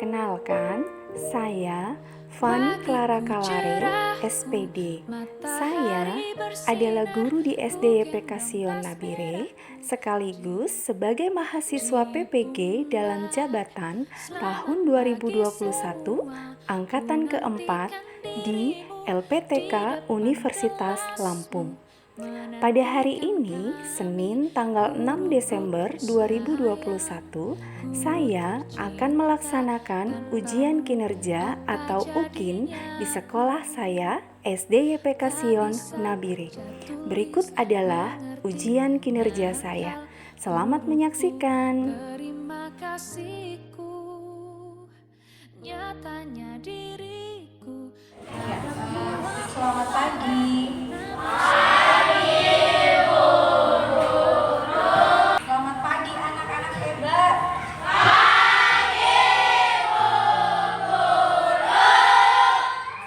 Perkenalkan, saya Fani Clara Kalare, SPD. Saya adalah guru di SD YPK Sion Nabire, sekaligus sebagai mahasiswa PPG dalam jabatan tahun 2021, angkatan keempat di LPTK Universitas Lampung. Pada hari ini, Senin tanggal 6 Desember 2021, saya akan melaksanakan ujian kinerja atau UKIN di sekolah saya, SD YPK Sion Nabire. Berikut adalah ujian kinerja saya. Selamat menyaksikan. Terima kasihku, nyatanya diriku. Selamat pagi. Selamat pagi anak-anak hebat.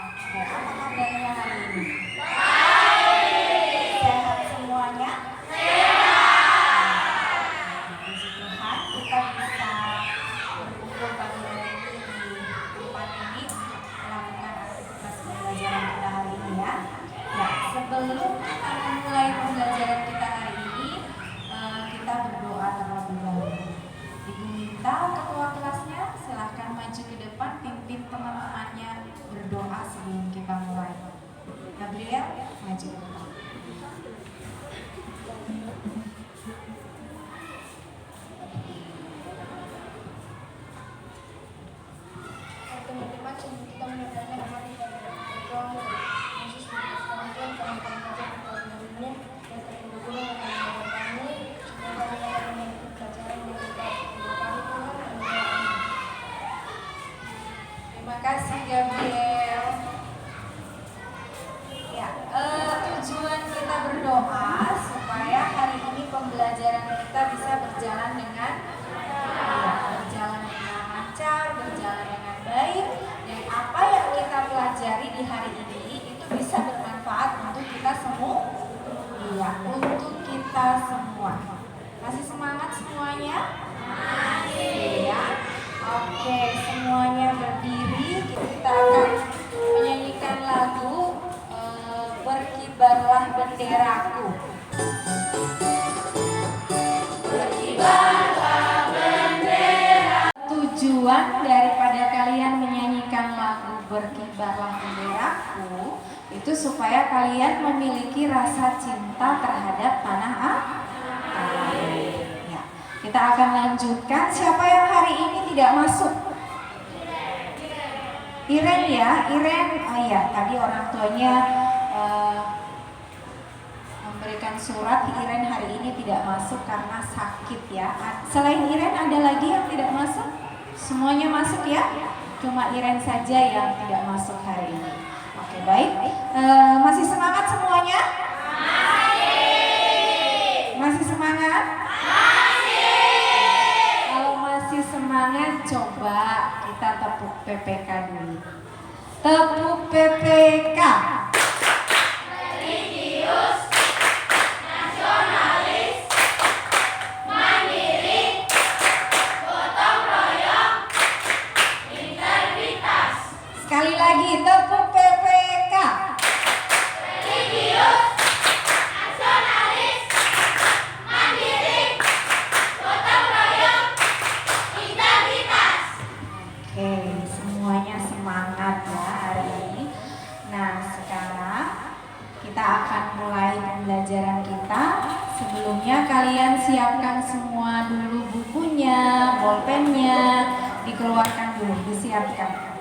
Oke, apa kabarnya hari ini? Sehat semuanya? Puji Tuhan, kita bisa berkumpul pagi hari ini di tempat ini melakukan aktivitas pembelajaran kita hari ini ya. Ya, sebelum kita memulai pembelajaran kita hari ini, kita berdoa terlebih dahulu. Ibu minta ketua kelasnya silahkan maju ke depan, pimpin teman-temannya berdoa sebelum kita mulai. Gabriel, maju ke depan. Teman-teman, sebelum kita mendengarkan apa kita berdoa, Yesus berkata, Tuhan kami percaya kepada dirimu dan terhubung dengan kami, supaya kami dapat mengikuti pelajaran yang kita kami Tuhan. Amin. Terima kasih Gabriel. Ya, tujuan kita berdoa supaya hari ini pembelajaran kita bisa berjalan dengan lancar, berjalan dengan baik, dan apa yang kita pelajari di hari ini itu bisa bermanfaat untuk kita semua. Iya, untuk kita semua. Masih semangat semuanya? Masih ya. Oke, semuanya berdiri. Kita akan menyanyikan lagu Berkibarlah Benderaku. Berkibarlah bendera. Tujuan daripada kalian menyanyikan lagu Berkibarlah Benderaku itu supaya kalian memiliki rasa cinta terhadap tanah air. Ya, kita akan lanjutkan. Siapa yang hari ini tidak masuk? Iren ya, Iren. Oh iya, tadi orang tuanya memberikan surat. Iren hari ini tidak masuk karena sakit ya. Selain Iren ada lagi yang tidak masuk? Semuanya masuk ya? Cuma Iren saja yang tidak masuk hari ini. Oke, baik. Masih semangat semuanya? Masih semangat? Kalau masih semangat, coba kita tepuk PPK dulu. Tepuk PPK. Religius, nasionalis, mandiri, gotong royong, integritas. Sekali lagi, tepuk PPK. Religius, nasionalis, mandiri, gotong royong, integritas. Oke, semuanya semangat ya hari ini. Nah, sekarang kita akan mulai pembelajaran kita. Sebelumnya kalian siapkan semua dulu bukunya, bolpennya, dikeluarkan dulu, disiapkan.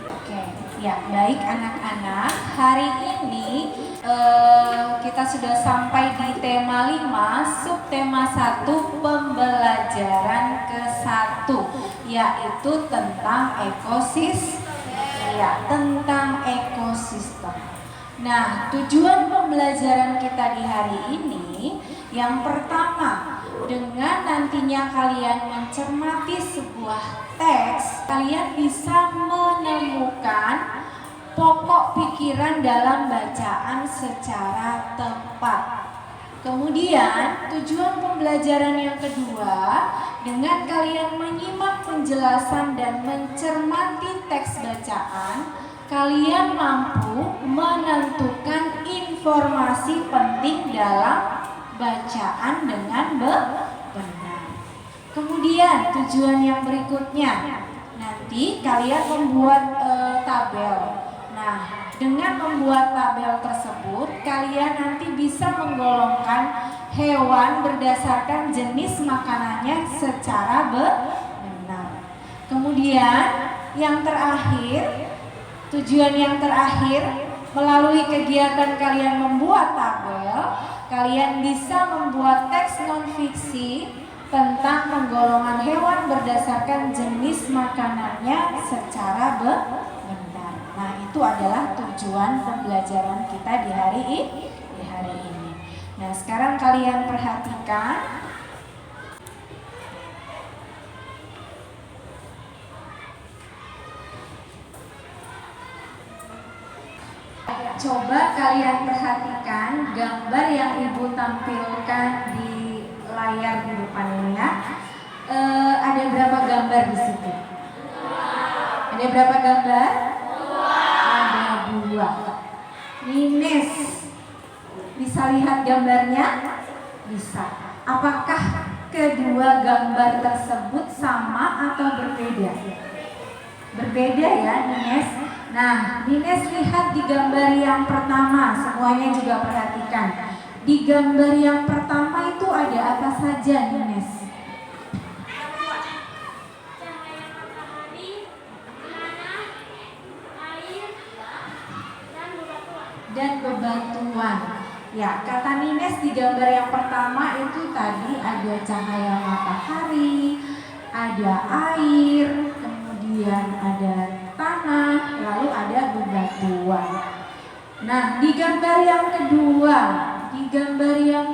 Oke, ya baik anak-anak. Hari ini kita sudah sampai di tema 5, subtema 1, pembelajaran ke-1, yaitu tentang tentang ekosistem. Nah, tujuan pembelajaran kita di hari ini yang pertama, dengan nantinya kalian mencermati sebuah teks, kalian bisa menemukan pokok pikiran dalam bacaan secara tepat. Kemudian tujuan pembelajaran yang kedua, dengan kalian menyimak penjelasan dan mencermati teks bacaan, kalian mampu menentukan informasi penting dalam bacaan dengan benar. Kemudian tujuan yang berikutnya, nanti kalian membuat tabel. Nah, dengan membuat tabel tersebut, kalian nanti bisa menggolongkan hewan berdasarkan jenis makanannya secara benar. Kemudian yang terakhir, tujuan yang terakhir, melalui kegiatan kalian membuat tabel, kalian bisa membuat teks non-fiksi tentang penggolongan hewan berdasarkan jenis makanannya secara benar. Nah, itu adalah tujuan pembelajaran kita di hari ini. Nah, sekarang kalian perhatikan. Coba kalian perhatikan gambar yang Ibu tampilkan di layar di depan ini ya. Ada berapa gambar di situ? Ada berapa gambar? Ada 2. Nines, bisa lihat gambarnya? Bisa. Apakah kedua gambar tersebut sama atau berbeda? Berbeda ya, Nines. Nah, Nines lihat di gambar yang pertama, semuanya juga perhatikan. Di gambar yang pertama itu ada apa saja, Nines? Dan bebatuan. Ya, kata Nines di gambar yang pertama itu tadi ada cahaya matahari, ada air, kemudian ada tanah, lalu ada bebatuan. Nah, di gambar yang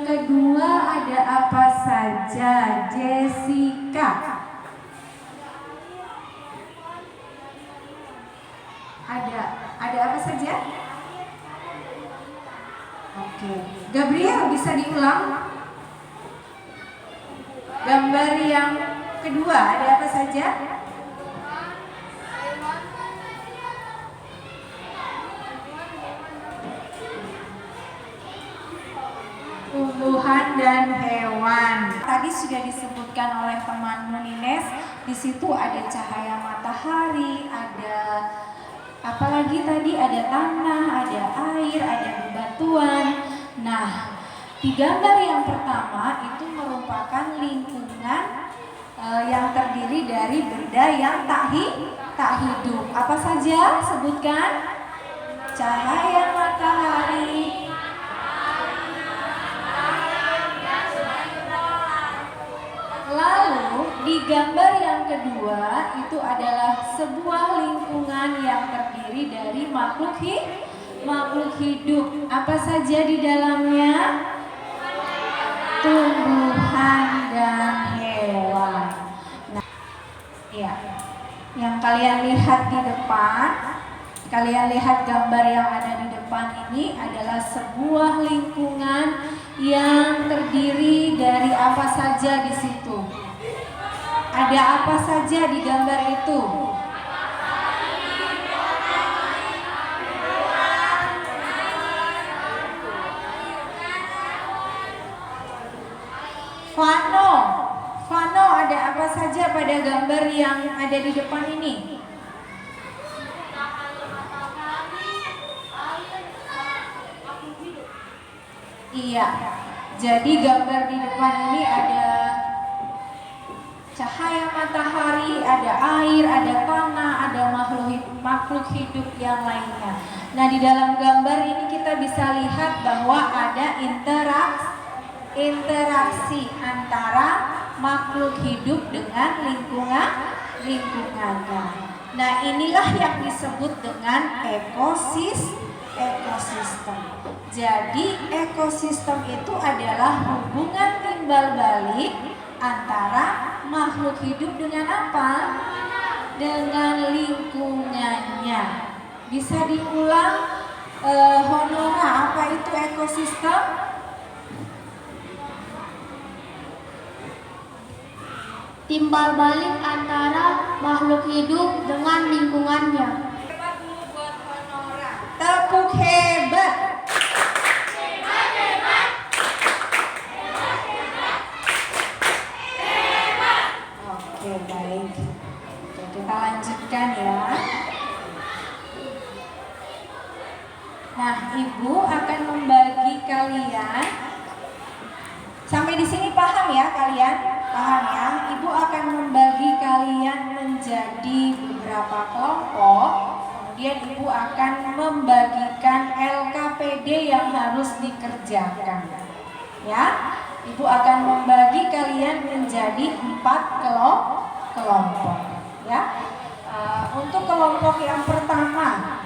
kedua ada apa saja, Jessica? Ada apa saja? Oke, Gabriel bisa diulang? Gambar yang kedua ada apa saja? Tumbuhan dan hewan. Tadi sudah disebutkan oleh teman Nines, di situ ada cahaya matahari, ada apalagi tadi, ada tanah, ada air, ada bebatuan. Nah, di gambar yang pertama itu merupakan lingkungan yang terdiri dari benda yang tak hidup. Apa saja? Sebutkan. Cahaya matahari, lalu di gambar yang kedua itu adalah sebuah lingkungan yang terdiri dari makhluk hidup. Apa saja di dalamnya? Tumbuhan dan hewan. Nah, ya, yang kalian lihat di depan, kalian lihat gambar yang ada di depan ini adalah sebuah lingkungan yang terdiri dari apa saja di situ. Ada apa saja di gambar itu? Vano, ada apa saja pada gambar yang ada di depan ini? Iya, jadi gambar di depan ini ada cahaya matahari, ada air, ada tanah, ada makhluk hidup yang lainnya. Nah, di dalam gambar ini kita bisa lihat bahwa ada interaksi antara makhluk hidup dengan lingkungannya. Nah, inilah yang disebut dengan ekosistem. Jadi ekosistem itu adalah hubungan timbal balik antara makhluk hidup dengan apa? Dengan lingkungannya. Bisa diulang, Honora, apa itu ekosistem? timbal balik antara makhluk hidup dengan lingkungannya. Hebat dulu buat Honora. Tepuk hebat. Oke, baik. Oke, kita lanjutkan ya. Nah, Ibu akan membagi kalian. Sampai di sini paham ya kalian? Paham ya? Ibu akan membagi kalian menjadi beberapa kelompok. Kemudian Ibu akan membagikan LKPD yang harus dikerjakan. Ya, Ibu akan membagi kalian menjadi 4 kelompok. Ya, untuk kelompok yang pertama,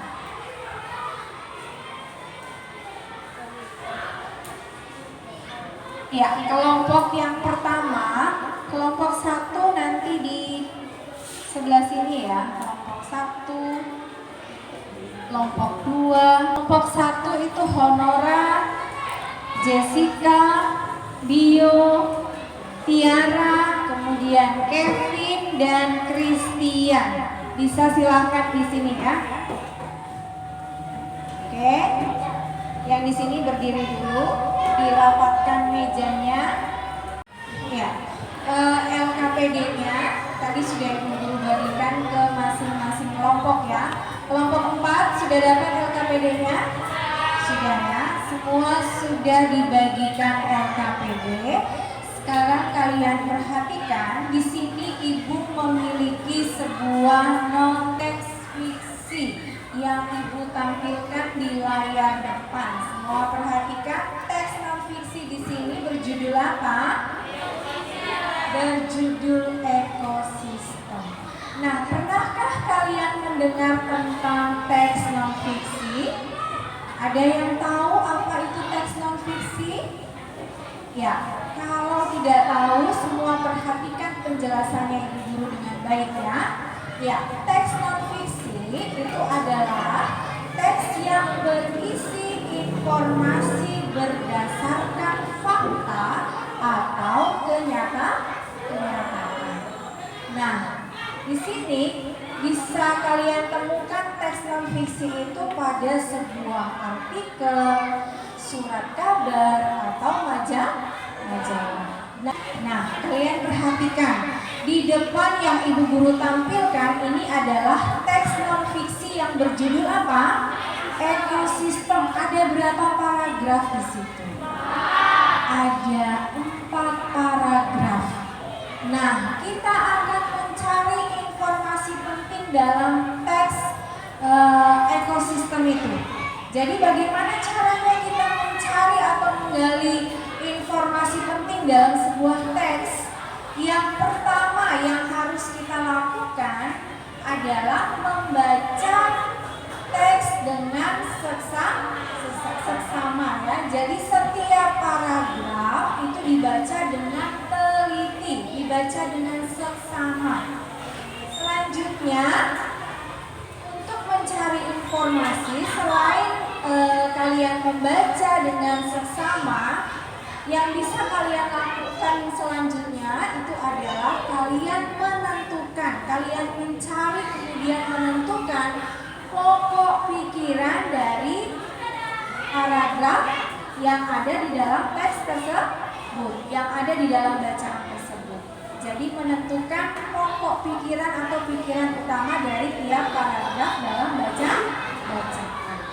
ya, kelompok yang pertama, kelompok 1 nanti di sebelah sini ya. Kelompok 1, kelompok 2. Kelompok 1 itu Honora, Jessica, Bio, Tiara, kemudian Kevin dan Christian. Bisa silahkan di sini ya. Oke. Yang di sini berdiri dulu, dirapatkan mejanya. Ya, LKPD-nya tadi sudah Ibu bagikan ke masing-masing kelompok ya. Kelompok 4 sudah dapat LKPD-nya? Sudah ya. Semua sudah dibagikan LKPD. Sekarang kalian perhatikan, di sini Ibu memiliki sebuah non-teks fiksi yang Ibu tampilkan di layar depan. Semua perhatikan, teks non-fiksi di sini berjudul apa? Berjudul ekosistem. Nah, pernahkah kalian mendengar tentang teks non-fiksi? Ada yang tahu apa itu teks non-fiksi? Ya, kalau tidak tahu, semua perhatikan penjelasannya Ibu Guru dengan baik ya. Ya, teks non-fiksi itu adalah teks yang berisi informasi berdasarkan fakta atau kenyataan. Nah, di sini bisa kalian temukan teks non-fiksi itu pada sebuah artikel, surat kabar, atau majalah. Nah, kalian perhatikan, di depan yang Ibu Guru tampilkan ini adalah teks non-fiksi yang berjudul apa? Ekosistem. Ada berapa paragraf di situ? Ada 4 paragraf. Nah, kita akan mencari informasi penting dalam teks ekosistem itu. Jadi bagaimana caranya kita mencari atau menggali informasi penting dalam sebuah teks? Yang pertama yang harus kita lakukan adalah membaca teks dengan seksama ya. Jadi setiap paragraf itu dibaca dengan teliti, dibaca dengan seksama. Selanjutnya, untuk mencari informasi selain kalian membaca dengan seksama, yang bisa kalian lakukan selanjutnya itu adalah kalian menentukan, kalian mencari kemudian menentukan pokok pikiran dari paragraf yang ada di dalam teks tersebut, yang ada di dalam bacaan tersebut. Jadi menentukan pokok pikiran atau pikiran utama dari tiap paragraf dalam bacaan,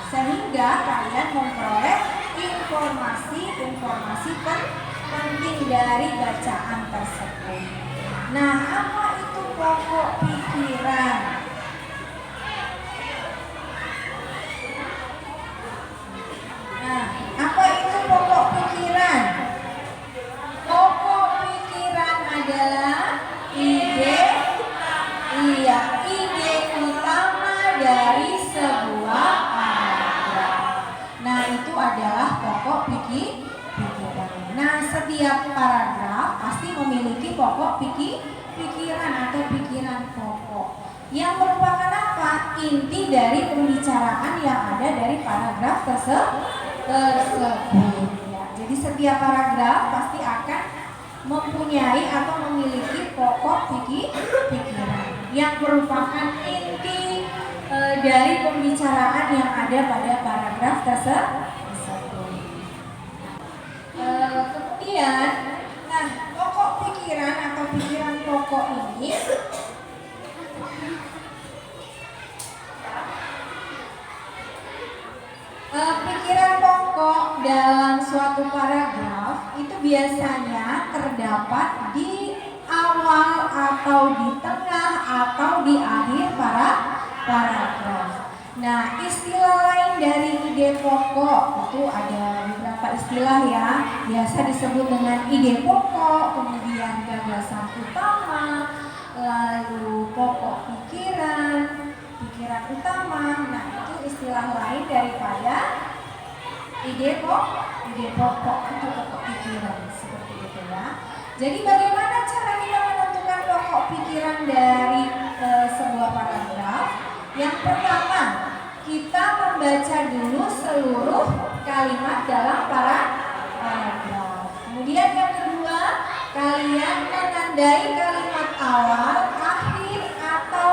sehingga kalian memperoleh informasi penting dari bacaan tersebut. Nah, apa itu pokok pikiran? Nah, apa itu pokok pikiran? Pokok pikiran adalah ide utama dari sebuah paragraf. Nah, itu adalah pokok pikiran. Nah, setiap paragraf pasti memiliki pokok pikiran atau pikiran pokok yang merupakan apa? Inti dari pembicaraan yang ada dari paragraf tersebut. Ya, jadi setiap paragraf pasti akan mempunyai atau memiliki pokok pikiran yang merupakan inti dari pembicaraan yang ada pada paragraf tersebut. Kemudian, nah pokok pikiran atau pikiran pokok ini pikiran pokok dalam suatu paragraf itu biasanya terdapat di awal atau di tengah atau di akhir paragraf. Nah, istilah lain dari ide pokok itu ada beberapa istilah ya. Biasa disebut dengan ide pokok, kemudian gagasan utama, lalu pokok pikiran, pikiran utama. Nah, itu istilah lain daripada ide pokok itu pokok pikiran seperti itu ya. Jadi bagaimana cara kita menentukan pokok pikiran dari sebuah paragraf? Yang pertama, kita membaca dulu seluruh kalimat dalam paragraf. Kemudian yang kedua, kalian menandai kalimat awal, akhir atau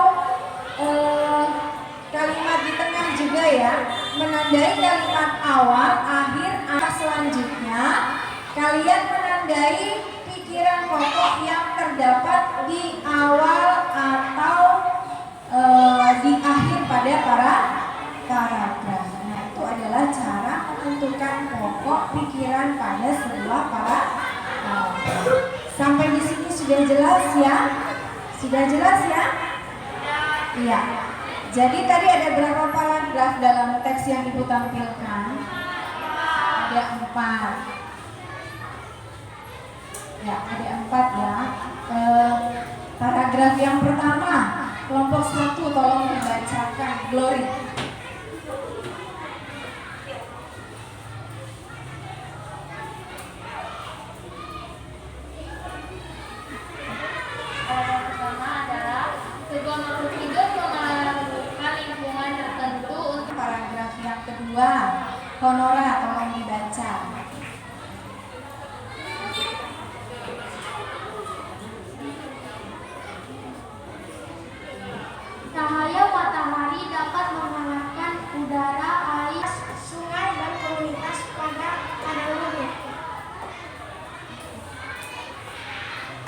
kalimat di tengah juga ya. Menandai kalimat awal, akhir, atau selanjutnya kalian menandai pikiran pokok yang terdapat di awal atau di akhir pada paragraf. Nah, itu adalah cara menentukan pokok pikiran pada sebuah paragraf. Sampai di sini sudah jelas ya? Sudah jelas ya? Iya. Jadi tadi ada berapa paragraf dalam teks yang Ibu tampilkan? Ada 4. Ya, ada 4 ya. Paragraf yang pertama, kelompok 1 tolong dibacakan, Glory. Yang pertama adalah sebuah makhluk hidup memerlukan lingkungan tertentu untuk Paragraf yang kedua, Honora tolong dibaca. Cahaya matahari dapat menghangatkan udara, air, sungai, dan komunitas pada luhur.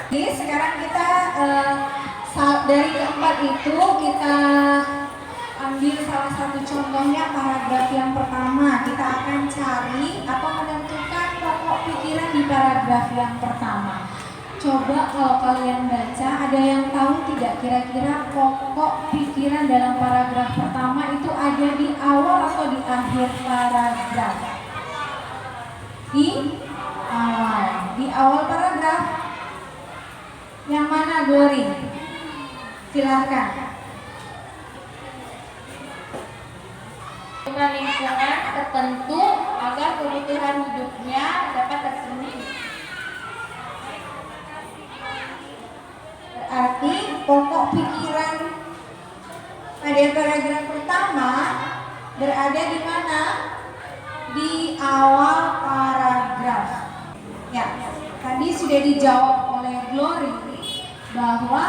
Jadi sekarang kita dari keempat itu kita ambil salah satu contohnya paragraf yang pertama. Kita akan cari atau menentukan pokok pikiran di paragraf yang pertama. Coba kalau kalian baca, ada yang tahu tidak kira-kira pokok pikiran dalam paragraf pertama itu ada di awal atau di akhir paragraf? Di awal. Di awal paragraf. Yang mana, Glory? Silahkan. dengan lingkungan tertentu agar kebutuhan hidupnya dapat terpenuhi. Berarti pokok pikiran pada paragraf pertama berada di mana? Di awal paragraf. Ya, tadi sudah dijawab oleh Glory bahwa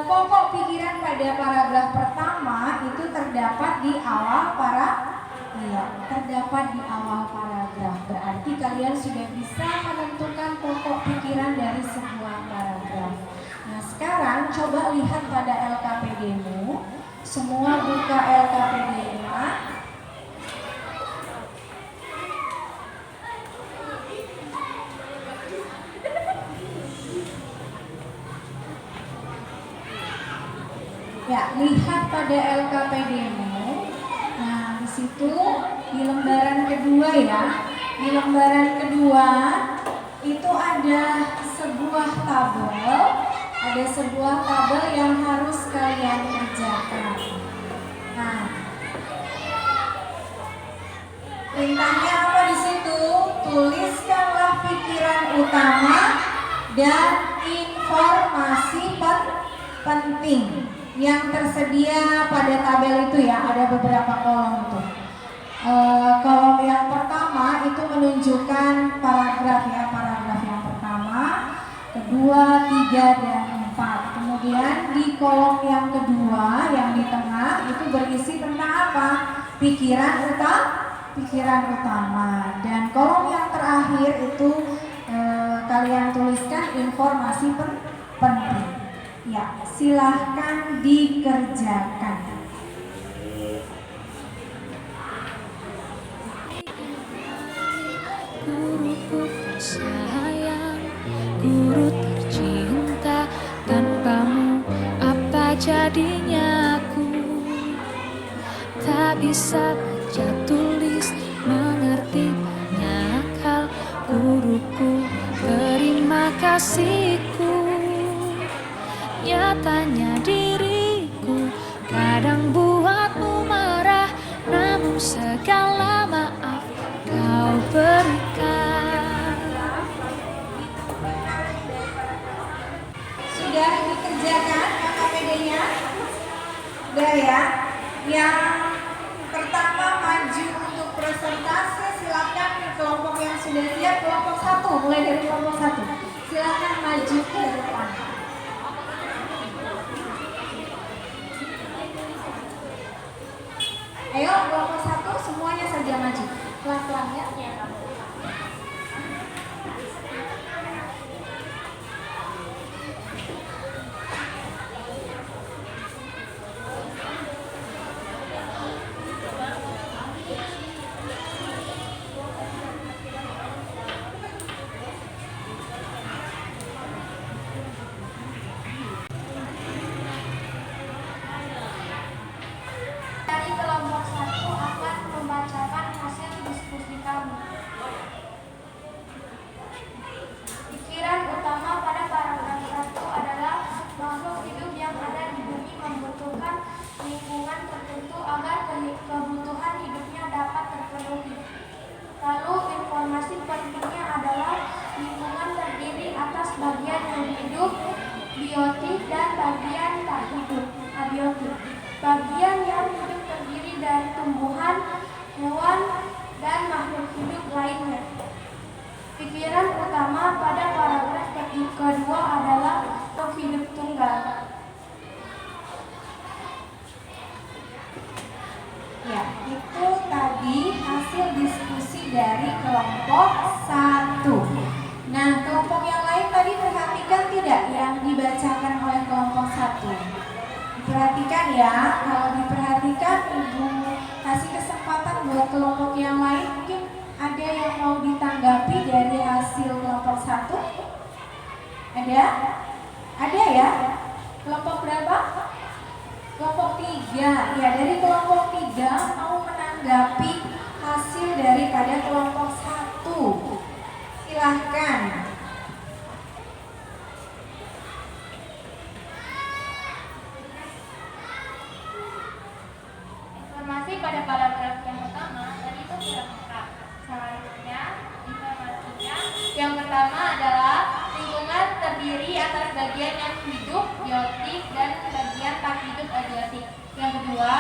pokok pikiran pada paragraf pertama itu terdapat di awal terdapat di awal paragraf. Berarti kalian sudah bisa menentukan pokok pikiran dari sebuah paragraf. Nah, sekarang coba lihat pada LKPD-mu. Semua buka LKPD-nya. Ya, lihat pada LKPD-mu. Nah, di situ di lembaran kedua ya. Di lembaran kedua itu ada sebuah tabel, yang harus kalian kerjakan. Nah, perintahnya apa di situ? Tuliskanlah pikiran utama dan informasi penting yang tersedia pada tabel itu ya. Ada beberapa kolom tuh. Kolom yang pertama itu menunjukkan paragraf ya, paragraf yang pertama. kedua, 3, dan 4. Kemudian di kolom yang kedua, yang di tengah itu berisi tentang apa? Pikiran utama. Dan kolom yang terakhir itu kalian tuliskan informasi penting. Ya, silahkan dikerjakan. Guruku tersayang, guru tercinta, tanpamu apa jadinya aku? Tak bisa baca tulis, mengerti banyak hal. Guruku, terima kasihku. Nyatanya diriku kadang buatmu marah, namun segala maaf kau berikan. Sudah dikerjakan KKPD-nya? Sudah ya? Yang pertama maju untuk presentase, silakan ke kelompok yang sudah siap. Kelompok 1, mulai dari kelompok 1. Silakan maju ke depan. Ayo kelompok 1 semuanya saja maju. Pelan-pelan ya. Dari kelompok 1 akan membacakan hasil diskusi kami. Pikiran utama pada paragraf 1 adalah makhluk hidup yang ada di bumi membutuhkan lingkungan tertentu agar kebutuhan hidupnya dapat terpenuhi. Lalu informasi pentingnya adalah lingkungan terdiri atas bagian yang hidup, biotik, dan bagian tak hidup, abiotik. Bagian yang hidup terdiri dari tumbuhan, hewan, dan makhluk hidup lainnya. Pikiran utama pada paragraf kedua adalah makhluk hidup tunggal. Ya, itu tadi hasil diskusi dari kelompok 1. Nah, kelompok yang lain tadi perhatikan tidak yang dibacakan oleh kelompok 1? Perhatikan ya, kalau diperhatikan Ibu kasih kesempatan buat kelompok yang lain. Mungkin ada yang mau ditanggapi dari hasil kelompok 1? Ada? Ada ya? Kelompok berapa? Kelompok 3. Ya, dari kelompok 3 mau menanggapi hasil daripada kelompok 1. Silahkan. Informasi pada paragraf yang pertama tadi itu kurang lengkap. Selanjutnya informasinya yang pertama adalah lingkungan terdiri atas bagian yang hidup, biotik, dan bagian tak hidup, abiotik. Yang kedua,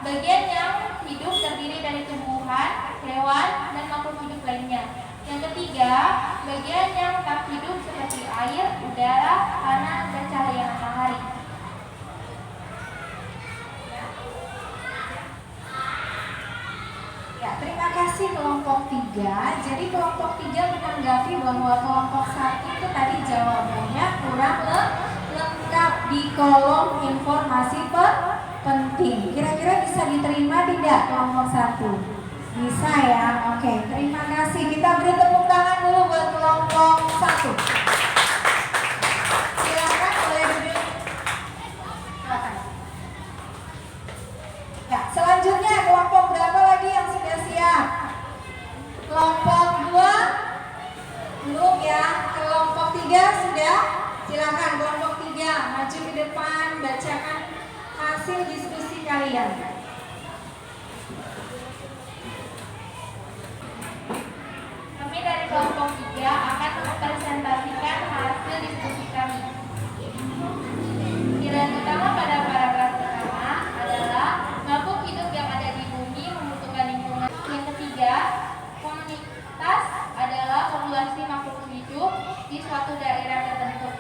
bagian yang hidup terdiri dari tumbuhan, hewan, dan makhluk hidup lainnya. Yang ketiga, bagian yang tak hidup seperti air, udara, tanah, dan cahaya matahari. Ya, terima kasih kelompok 3. Jadi kelompok 3 menanggapi bahwa kelompok 1 itu tadi jawabannya kurang lengkap di kolom informasi penting. Kira-kira bisa diterima tidak kelompok 1? Bisa ya? Oke, terima kasih. Kita beri tepuk tangan dulu buat kelompok 1. Silakan boleh duduk. Silakan. Ya, selanjutnya kelompok berapa lagi yang sudah siap? Kelompok 2 belum ya? Kelompok 3 sudah? Silakan kelompok 3 maju ke depan, bacakan hasil diskusi kalian. Kami dari kelompok 3 akan mempresentasikan hasil diskusi kami. Pikiran utama pada paragraf pertama adalah makhluk hidup yang ada di bumi membutuhkan lingkungan. Yang ketiga, komunitas adalah populasi makhluk hidup di suatu daerah tertentu.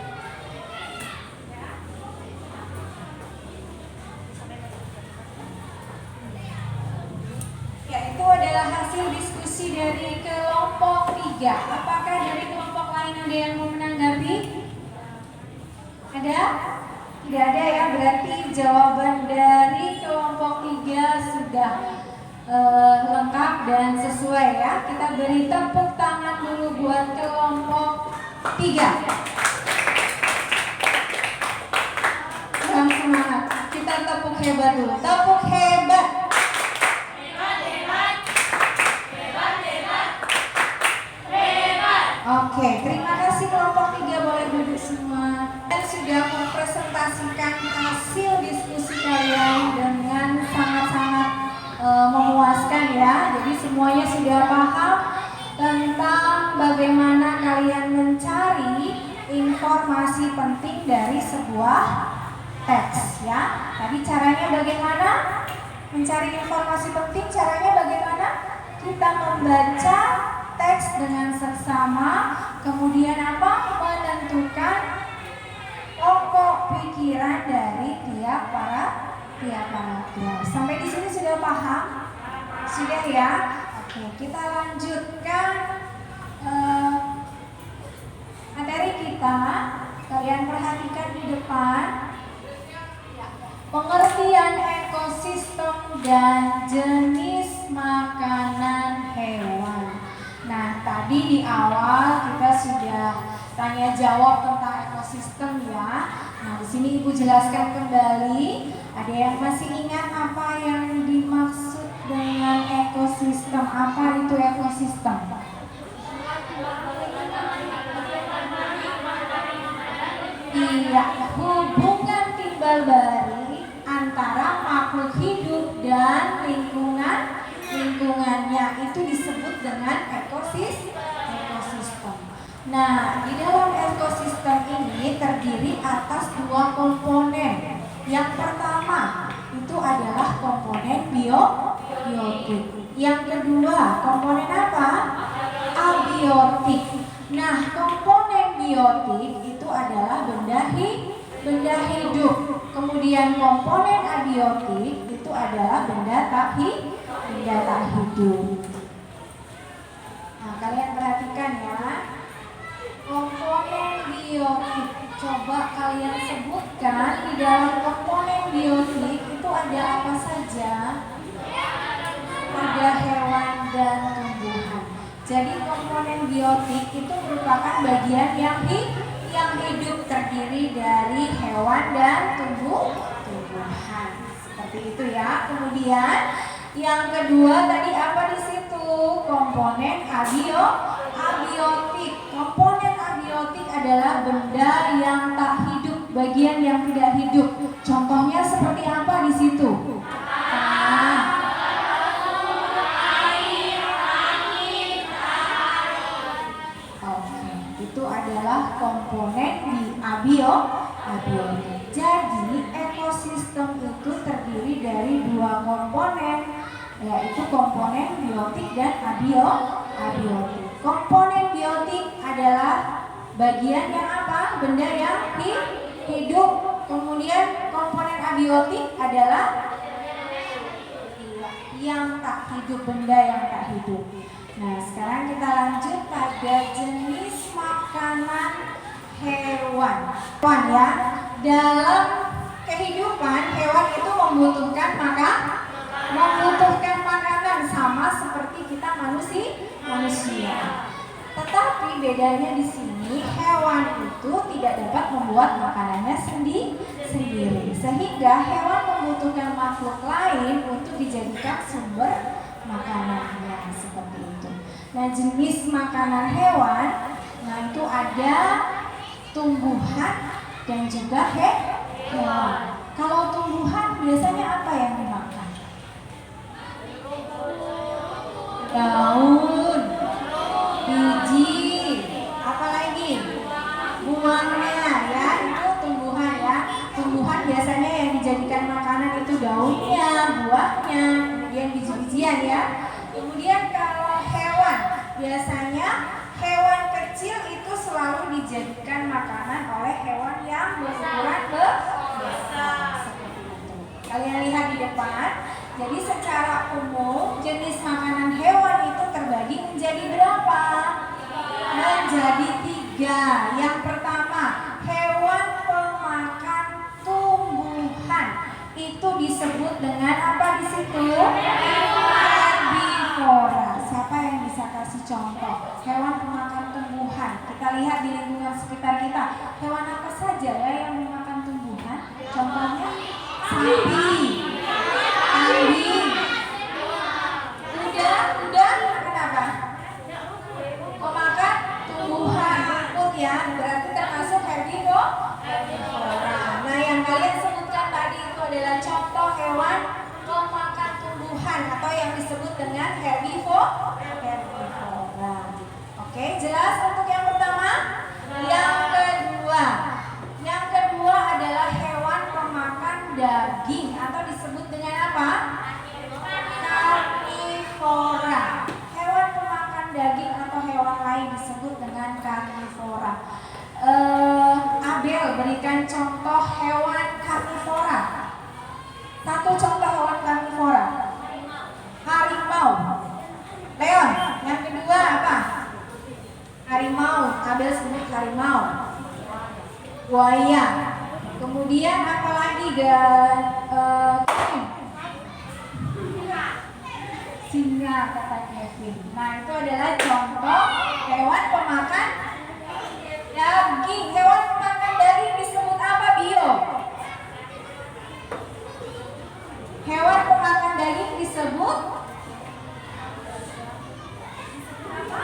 hasil diskusi dari kelompok 3. Apakah dari kelompok lain ada yang mau menanggapi? Ada? Tidak ada ya, berarti jawaban dari kelompok 3 sudah lengkap dan sesuai ya. Kita beri tepuk tangan dulu buat kelompok 3. Kurang semangat, kita tepuk hebat dulu. Tepuk hebat. Oke, terima kasih kelompok 3, boleh duduk semua. Dan sudah mempresentasikan hasil diskusi kalian dengan sangat-sangat memuaskan ya. Jadi semuanya sudah paham tentang bagaimana kalian mencari informasi penting dari sebuah teks ya. Tadi caranya bagaimana? Mencari informasi penting caranya bagaimana? Kita membaca teks dengan seksama, kemudian apa? Menentukan pokok pikiran dari tiap paragraf. Sampai di sini sudah paham? Sudah ya? Oke, kita lanjutkan materi kita. Kalian perhatikan di depan. Pengertian ekosistem dan jenis makanan hewan. Nah, tadi di awal kita sudah tanya jawab tentang ekosistem ya. Nah, di sini Ibu jelaskan kembali. Ada yang masih ingat apa yang dimaksud dengan ekosistem? Apa itu ekosistem? Iya, hubungan timbal balik antara makhluk hidup dan lingkungannya itu disebut dengan ekosistem. Nah, di dalam ekosistem ini terdiri atas 2 komponen. Yang pertama itu adalah komponen biotik. Yang kedua, komponen apa? Abiotik. Nah, komponen biotik itu adalah benda hidup. Kemudian komponen abiotik itu adalah benda tak hidup. Nah, kalian perhatikan ya. Komponen biotik. Coba kalian sebutkan di dalam komponen biotik itu ada apa saja? Ada hewan dan tumbuhan. Jadi komponen biotik itu merupakan bagian yang hidup, terdiri dari hewan dan tumbuhan. Seperti itu ya. Kemudian yang kedua tadi apa di situ? Komponen abiotik. Komponen abiotik adalah benda yang tak hidup, bagian yang tidak hidup. Contohnya seperti apa di situ? Itu adalah komponen di abiotik. Jadi ekosistem itu terdiri dari 2 komponen, yaitu komponen biotik dan abiotik. Komponen biotik adalah bagian yang apa? Benda yang hidup. Kemudian komponen abiotik adalah yang tak hidup, benda yang tak hidup. Nah, sekarang kita lanjut pada jenis makanan hewan. Ya, dalam kehidupan hewan itu membutuhkan makanan sama seperti kita manusia. Tetapi bedanya di sini hewan itu tidak dapat membuat makanannya sendiri. Sehingga hewan membutuhkan makhluk lain untuk dijadikan sumber makanannya, seperti itu. Nah, jenis makanan hewan, nah itu ada tumbuhan dan juga hewan. Kalau tumbuhan biasanya apa yang dimakan? Daun, biji, apalagi buahnya ya, itu tumbuhan ya. Tumbuhan biasanya yang dijadikan makanan itu daunnya, buahnya, kemudian biji-bijian ya. Kemudian kalau hewan, biasanya hewan kecil itu selalu dijadikan makanan oleh hewan yang berukuran besar. Seperti itu. Kalian lihat di depan. Jadi secara umum jenis makanan hewan terbagi menjadi berapa? Menjadi 3. Yang pertama, hewan pemakan tumbuhan. Itu disebut dengan apa di situ? Herbivora. Siapa yang bisa kasih contoh? Hewan pemakan tumbuhan. Kita lihat di lingkungan sekitar kita. Hewan apa saja ya yang memakan tumbuhan? Contohnya sapi, kambing, kuda, kenapa? Pemakan tumbuhan, rumput ya, berarti termasuk herbivora. Nah, yang kalian sebutkan tadi itu adalah contoh hewan pemakan tumbuhan atau yang disebut dengan herbivora. Oke, jelas untuk yang pertama? Yang kedua adalah hewan pemakan daging atau disebut dengan apa? Karnivora. Hewan pemakan daging atau hewan lain disebut dengan karnivora. Abel, berikan contoh hewan karnivora. Satu contoh hewan karnivora. Harimau. Leon, yang kedua apa? Harimau. Abel sebut harimau. Buaya. Kemudian apa lagi singa kata Kevin. Nah, itu adalah contoh hewan pemakan daging. Hewan pemakan daging disebut apa, Bio? Hewan pemakan daging disebut apa?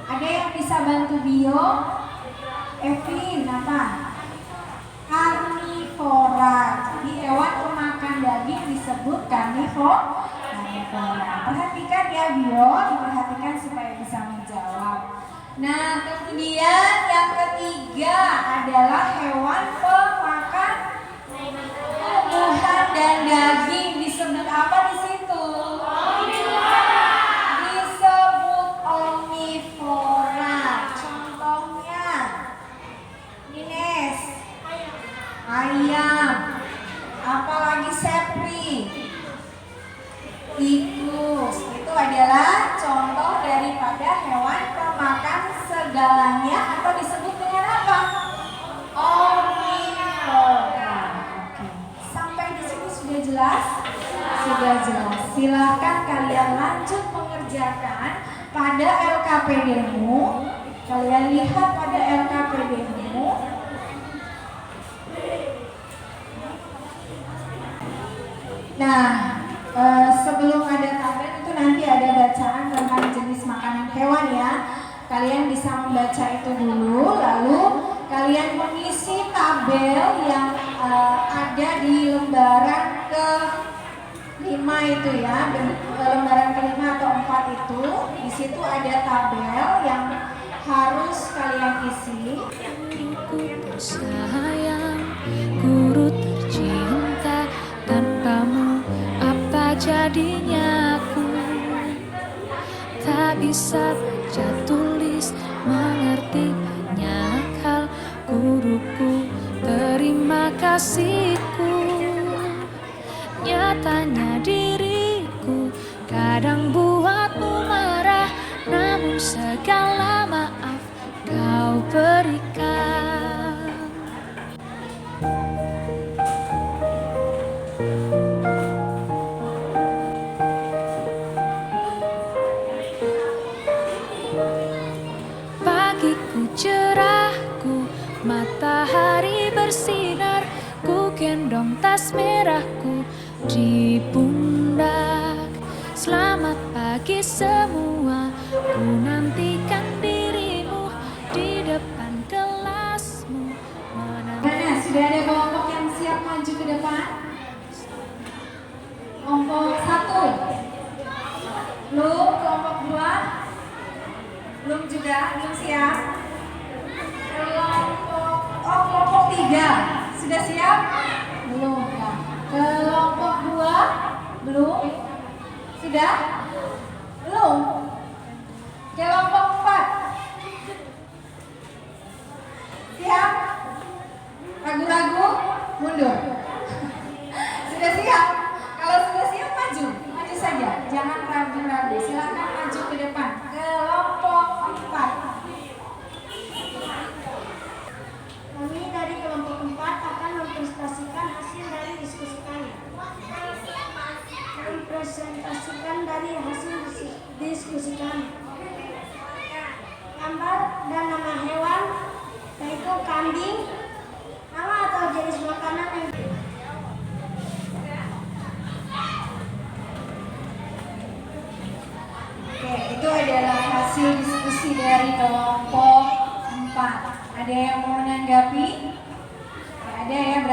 Ada yang bisa bantu Bio? Evin, apa? Karnivora. Jadi hewan pemakan daging disebut karnivora. Perhatikan ya Bio, diperhatikan supaya bisa menjawab. Nah, kemudian yang ketiga adalah hewan pemakan tumbuhan dan daging. Disebut apa di situ? Disebut omnivora. Contohnya Ines, ayam, apalagi sepri, tikus. Itu adalah contoh daripada hewan pemakan segalanya atau disebut dengan apa? Omnivora. Oke. Sampai di sini sudah jelas? Sudah jelas. Silakan kalian lanjut mengerjakan pada LKPD-mu. Kalian lihat pada LKPD-mu. Nah, sebelum ada tabel itu nanti ada bacaan tentang jenis makanan hewan ya. Kalian bisa membaca itu dulu, lalu kalian mengisi tabel yang ada di lembaran ke-5 itu ya, lembaran ke-5 atau 4 itu. Di situ ada tabel yang harus kalian isi. Ku tersayang, guru tercinta, tanpamu apa jadinya aku? Tak bisa baca tulis, mengerti banyak hal, guruku, terima kasihku. Nyatanya diriku kadang buatmu marah, namun segala maaf kau berikan. Pagiku cerahku, matahari bersinar, ku gendong tas merahku di pundak. Selamat pagi semua, ku nantikan dirimu di depan kelasmu. Mana sudah ada kelompok yang siap maju ke depan? Kelompok 1 belum, kelompok 2 belum juga, belum siap. Kelompok 3 sudah siap? Belum ya. Kelompok 2 belum? Sudah? Belum? Kelompok 4 siap? Ragu-ragu? Mundur. Sudah siap? Kalau sudah siap maju.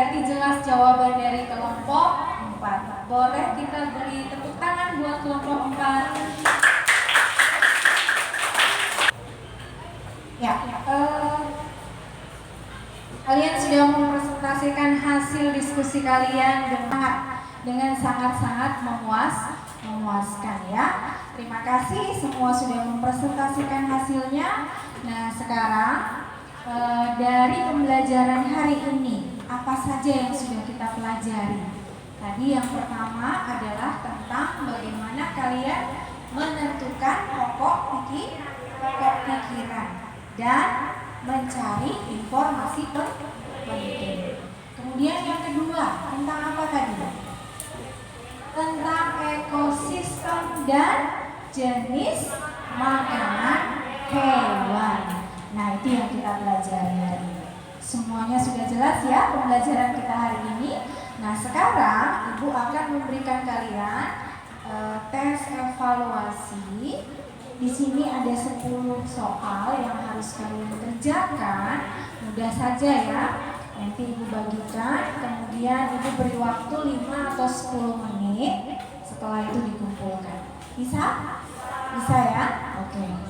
berarti jelas jawaban dari kelompok 4. Boleh kita beri tepuk tangan buat kelompok 4. Ya, kalian sudah mempresentasikan hasil diskusi kalian dengan sangat-sangat memuaskan ya. Terima kasih semua sudah mempresentasikan hasilnya. Nah, sekarang dari pembelajaran hari ini apa saja yang sudah kita pelajari? Tadi yang pertama adalah tentang bagaimana kalian menentukan pokok pikiran dan mencari informasi penting. Kemudian yang kedua tentang apa tadi? Tentang ekosistem dan jenis makanan hewan. Nah, itu yang kita pelajari hari ini. Semuanya sudah jelas ya pembelajaran kita hari ini. Nah, sekarang Ibu akan memberikan kalian tes evaluasi. Di sini ada 10 soal yang harus kalian kerjakan. Mudah saja ya. Nanti Ibu bagikan, kemudian Ibu beri waktu 5 atau 10 menit. Setelah itu dikumpulkan. Bisa? Bisa ya? Oke.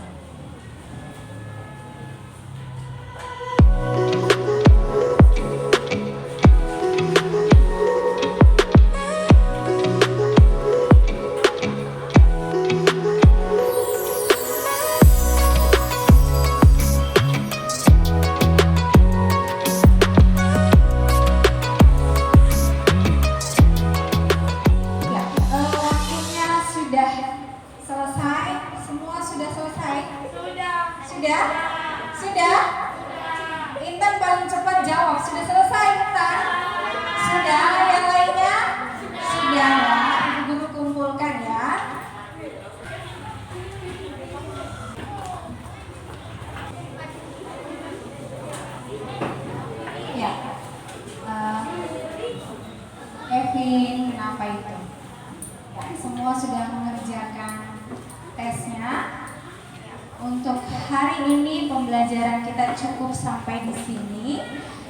Sudah? Intan paling cepat jawab. Sudah selesai Intan? Sudah? Yang lainnya? Sudah ya. Ibu guru kumpulkan ya. Ya. Kevin, kenapa itu? Ya, semua sudah mengerjakan tesnya. Untuk hari ini pembelajaran kita cukup sampai di sini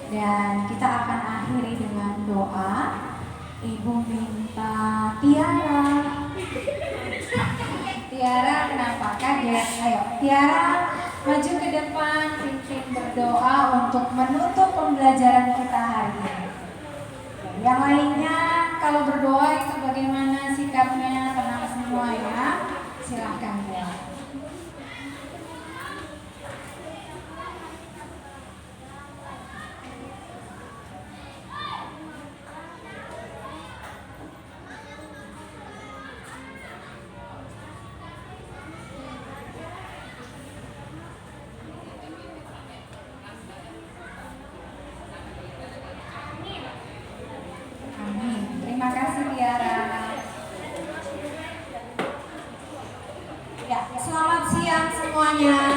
dan kita akan akhiri dengan doa. Ibu minta Tiara kenapa kaget? Ayo Tiara maju ke depan, pimpin berdoa untuk menutup pembelajaran kita hari ini. Yang lainnya kalau berdoa itu bagaimana sikapnya? Tenang semua ya. Silahkan ya. Terima kasih Tiara. Ya, selamat siang semuanya.